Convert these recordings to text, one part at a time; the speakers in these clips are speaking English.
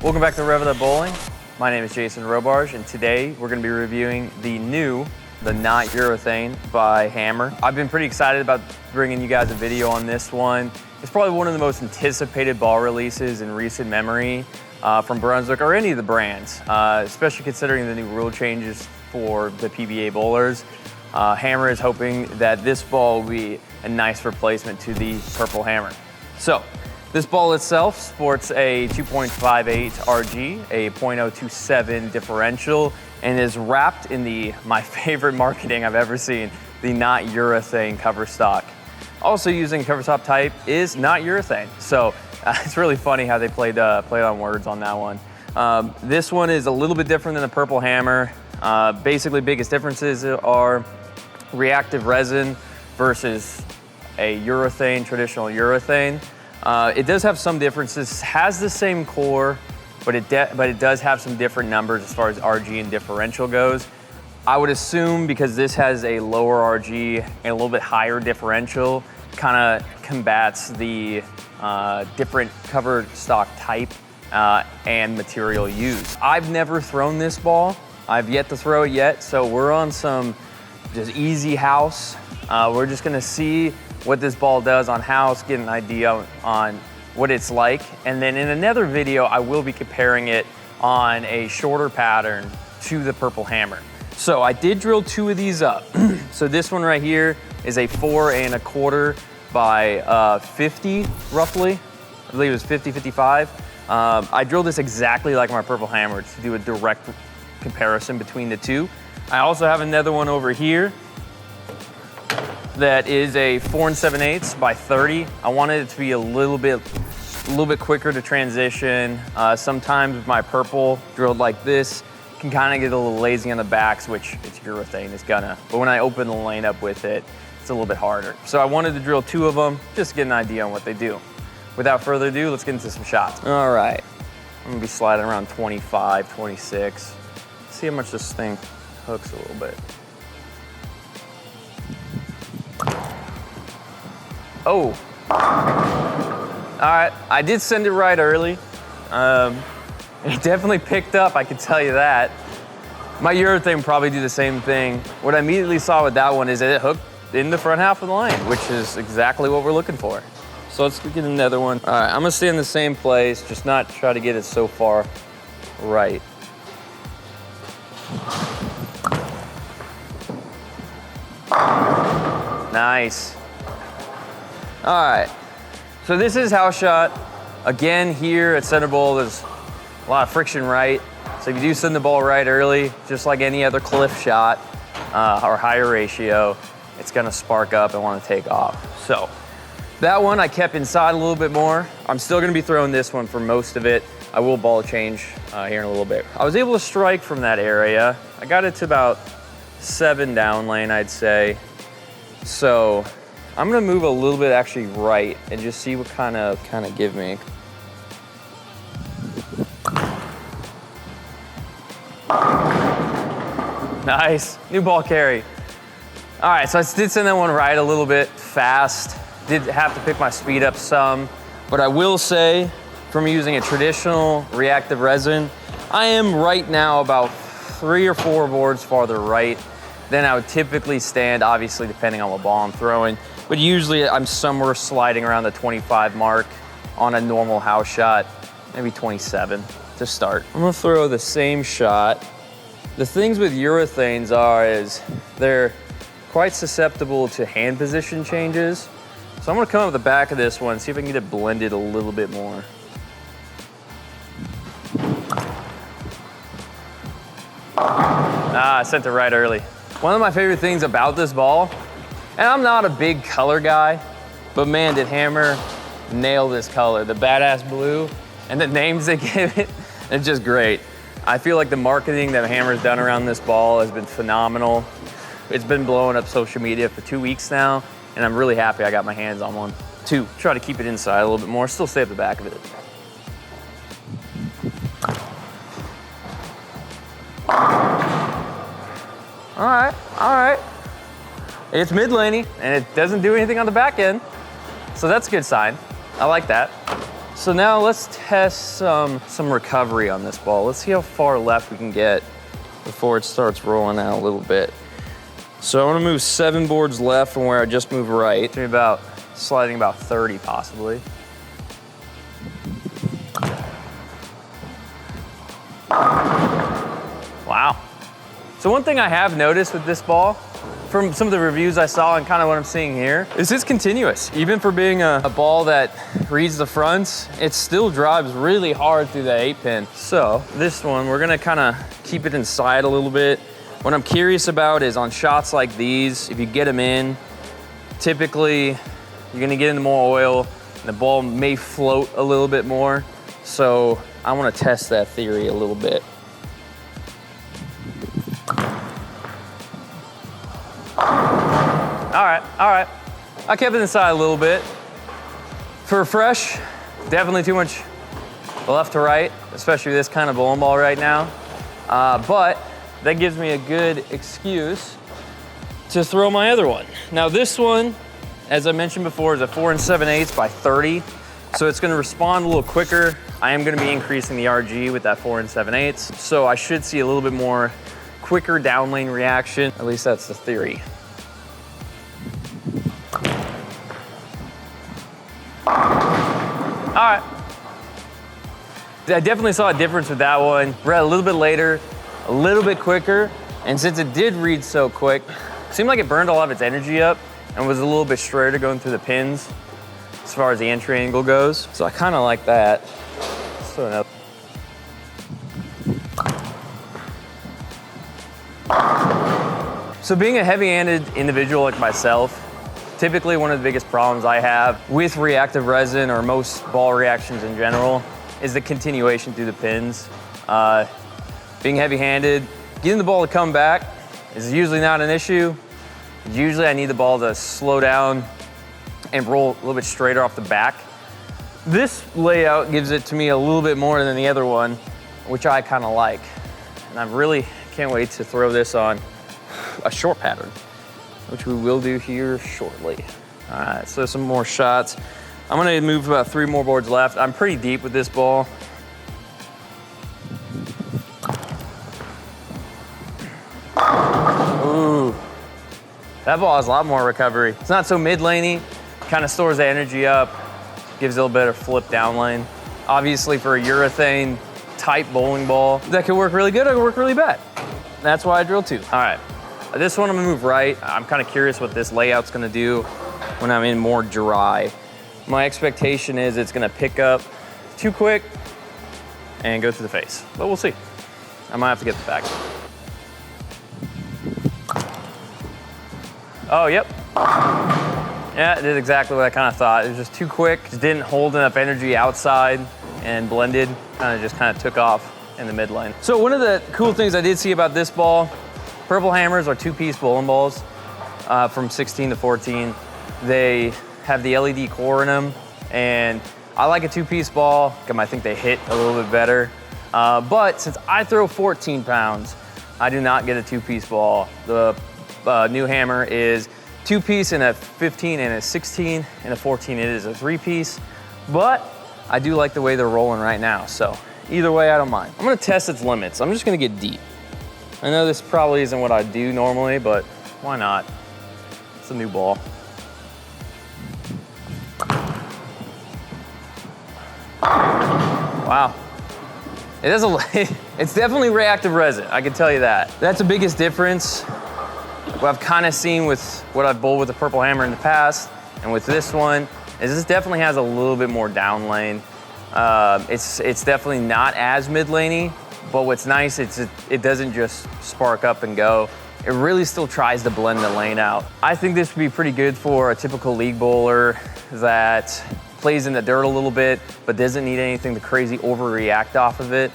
Welcome back to Rev It Up Bowling. My name is Jason Robarge, and today we're going to be reviewing the Not Urethane by Hammer. I've been pretty excited about bringing you guys a video on this one. It's probably one of the most anticipated ball releases in recent memory from Brunswick or any of the brands, especially considering the new rule changes for the PBA bowlers. Hammer is hoping that this ball will be a nice replacement to the Purple Hammer. So, this ball itself sports a 2.58 RG, a .027 differential, and is wrapped in my favorite marketing I've ever seen, the Not Urethane cover stock. Also using cover top type is Not Urethane. So it's really funny how they played on words on that one. This one is a little bit different than the Purple Hammer. Basically, biggest differences are reactive resin versus a urethane, traditional urethane. It does have some differences, has the same core, but it does have some different numbers as far as RG and differential goes. I would assume because this has a lower RG and a little bit higher differential, kind of combats the different cover stock type and material used. I've never thrown this ball. I've yet to throw it yet, so we're on some just easy house. We're just gonna see what this ball does on house, get an idea on what it's like. And then in another video, I will be comparing it on a shorter pattern to the Purple Hammer. So I did drill two of these up. So this one right here is a 4 1/4 by 50, roughly. I believe it was 50, 55. I drilled this exactly like my Purple Hammer to do a direct comparison between the two. I also have another one over here that is a 4 7/8 by 30. I wanted it to be a little bit quicker to transition. Sometimes with my purple drilled like this, can kind of get a little lazy on the backs, which it's urethane, it's gonna. But when I open the lane up with it, it's a little bit harder. So I wanted to drill two of them, just to get an idea on what they do. Without further ado, let's get into some shots. All right, I'm gonna be sliding around 25, 26. See how much this thing hooks a little bit. Oh, all right, I did send it right early. It definitely picked up, I can tell you that. My urethane probably do the same thing. What I immediately saw with that one is that it hooked in the front half of the lane, which is exactly what we're looking for. So let's get another one. All right, I'm gonna stay in the same place, just not try to get it so far right. Nice. All right, so this is house shot. Again, here at center bowl, there's a lot of friction right. So if you do send the ball right early, just like any other cliff shot or higher ratio, it's gonna spark up and wanna take off. So that one I kept inside a little bit more. I'm still gonna be throwing this one for most of it. I will ball change here in a little bit. I was able to strike from that area. I got it to about 7 down lane, I'd say. So I'm gonna move a little bit actually right and just see what kind of give me. Nice, new ball carry. All right, so I did send that one right a little bit fast. Did have to pick my speed up some, but I will say from using a traditional reactive resin, I am right now about 3 or 4 boards farther right than I would typically stand, obviously depending on what ball I'm throwing. But usually I'm somewhere sliding around the 25 mark on a normal house shot, maybe 27 to start. I'm gonna throw the same shot. The things with urethanes is they're quite susceptible to hand position changes. So I'm gonna come up the back of this one, see if I can get it blended a little bit more. I sent it right early. One of my favorite things about this ball, and I'm not a big color guy, but man, did Hammer nail this color. The badass blue and the names they give it, it's just great. I feel like the marketing that Hammer's done around this ball has been phenomenal. It's been blowing up social media for 2 weeks now, and I'm really happy I got my hands on one. 2, try to keep it inside a little bit more, still stay at the back of it. All right. It's mid-laney, and it doesn't do anything on the back end, so that's a good sign. I like that. So now let's test some recovery on this ball. Let's see how far left we can get before it starts rolling out a little bit. So I want to move 7 boards left from where I just moved right. Maybe about sliding about 30 possibly. Wow. So one thing I have noticed with this ball, from some of the reviews I saw and kind of what I'm seeing here, is it's continuous. Even for being a ball that reads the fronts, it still drives really hard through the 8-pin. So this one, we're gonna kind of keep it inside a little bit. What I'm curious about is on shots like these, if you get them in, typically you're gonna get into more oil and the ball may float a little bit more. So I wanna test that theory a little bit. All right. I kept it inside a little bit. For fresh, definitely too much left to right, especially this kind of bowling ball right now. But that gives me a good excuse to throw my other one. Now this one, as I mentioned before, is a 4 7/8 by 30. So it's gonna respond a little quicker. I am gonna be increasing the RG with that 4 7/8. So I should see a little bit more quicker down lane reaction. At least that's the theory. All right. I definitely saw a difference with that one. Read a little bit later, a little bit quicker, and since it did read so quick, it seemed like it burned a lot of its energy up and was a little bit straighter going through the pins as far as the entry angle goes. So I kind of like that. So enough. So being a heavy-handed individual like myself, typically one of the biggest problems I have with reactive resin or most ball reactions in general is the continuation through the pins. Being heavy-handed, getting the ball to come back is usually not an issue. Usually I need the ball to slow down and roll a little bit straighter off the back. This layout gives it to me a little bit more than the other one, which I kind of like. And I really can't wait to throw this on a short pattern, which we will do here shortly. All right, so some more shots. I'm gonna move about 3 more boards left. I'm pretty deep with this ball. Ooh, that ball has a lot more recovery. It's not so mid-laney, kind of stores the energy up, gives it a little bit of flip down lane. Obviously for a urethane type bowling ball, that could work really good or work really bad. That's why I drilled 2. All right. This one I'm gonna move right. I'm kind of curious what this layout's gonna do when I'm in more dry. My expectation is it's gonna pick up too quick and go through the face, but we'll see. I might have to get the back. Oh, yep. Yeah, it did exactly what I kind of thought. It was just too quick, just didn't hold enough energy outside and blended, kind of took off in the mid lane. So one of the cool things I did see about this ball, Purple Hammers are 2-piece bowling balls from 16 to 14. They have the LED core in them, and I like a 2-piece ball. I think they hit a little bit better. But since I throw 14 pounds, I do not get a 2-piece ball. The new hammer is 2-piece in a 15 and a 16, and a 14 it is a 3-piece. But I do like the way they're rolling right now, so either way, I don't mind. I'm gonna test its limits. I'm just gonna get deep. I know this probably isn't what I do normally, but why not? It's a new ball. Wow. It has it's definitely reactive resin, I can tell you that. That's the biggest difference. What I've kind of seen with what I've bowled with the Purple Hammer in the past, and with this one, is this definitely has a little bit more down lane. It's definitely not as mid-laney, but what's nice, it doesn't just spark up and go. It really still tries to blend the lane out. I think this would be pretty good for a typical league bowler that plays in the dirt a little bit, but doesn't need anything to crazy overreact off of it,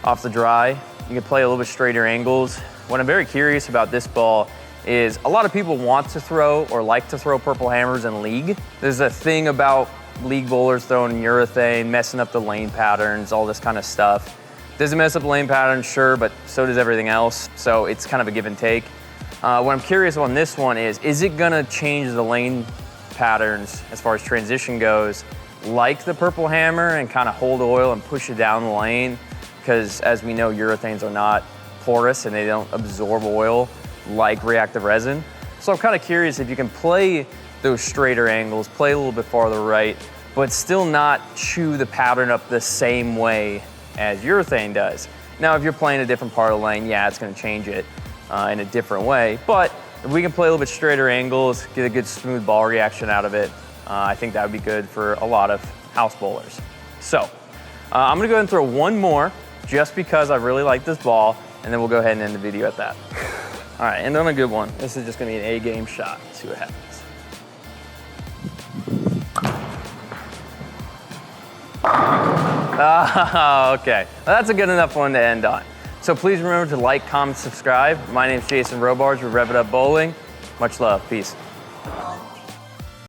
off the dry. You can play a little bit straighter angles. What I'm very curious about this ball is a lot of people want to throw or like to throw Purple Hammers in league. There's a thing about league bowlers throwing urethane, messing up the lane patterns, all this kind of stuff. Doesn't mess up the lane pattern, sure, but so does everything else. So it's kind of a give and take. What I'm curious on this one is it gonna change the lane patterns as far as transition goes like the Purple Hammer and kind of hold oil and push it down the lane, because as we know, urethanes are not porous and they don't absorb oil like reactive resin. So I'm kind of curious if you can play those straighter angles, play a little bit farther right, but still not chew the pattern up the same way as urethane does. Now, if you're playing a different part of the lane, yeah, it's gonna change it in a different way. But if we can play a little bit straighter angles, get a good smooth ball reaction out of it, I think that would be good for a lot of house bowlers. So I'm gonna go ahead and throw one more just because I really like this ball, and then we'll go ahead and end the video at that. All right, end on a good one. This is just gonna be an A-game shot. Let's see what happens. Oh, okay. Well, that's a good enough one to end on. So please remember to like, comment, subscribe. My name's Jason Robarge with Rev It Up Bowling. Much love, peace.